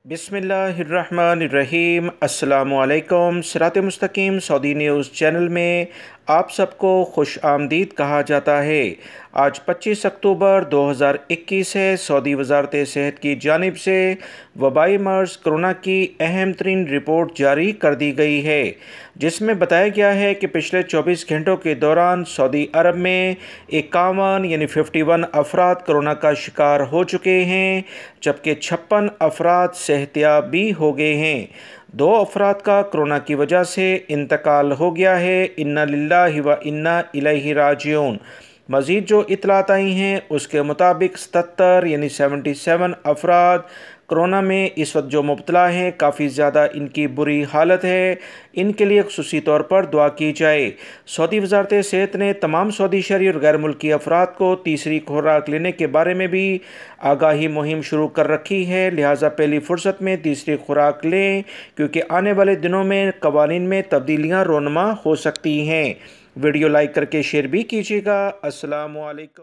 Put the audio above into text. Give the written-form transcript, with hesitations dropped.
بسم اللہ الرحمن الرحیم۔ السلام علیکم۔ sirat.e.mustaqeem سعودی نیوز چینل میں آپ سب کو خوش آمدید کہا جاتا ہے۔ آج 25 اکتوبر 2021 ہے۔ سعودی وزارت صحت کی جانب سے وبائی مرض کرونا کی اہم ترین رپورٹ جاری کر دی گئی ہے، جس میں بتایا گیا ہے کہ پچھلے 24 گھنٹوں کے دوران سعودی عرب میں 51 افراد کرونا کا شکار ہو چکے ہیں، جبکہ 56 افراد صحت یاب بھی ہو گئے ہیں۔ 2 افراد کا کرونا کی وجہ سے انتقال ہو گیا ہے۔ انا للہ و انا الیہ راجعون۔ مزید جو اطلاعات آئی ہیں اس کے مطابق 77 افراد کرونا میں اس وقت جو مبتلا ہیں، کافی زیادہ ان کی بری حالت ہے۔ ان کے لیے خصوصی طور پر دعا کی جائے۔ سعودی وزارت صحت نے تمام سعودی شہری اور غیر ملکی افراد کو تیسری خوراک لینے کے بارے میں بھی آگاہی مہم شروع کر رکھی ہے، لہٰذا پہلی فرصت میں تیسری خوراک لیں، کیونکہ آنے والے دنوں میں قوانین میں تبدیلیاں رونما ہو سکتی ہیں۔ ویڈیو لائک کر کے شیئر بھی کیجیے گا۔ السلام علیکم۔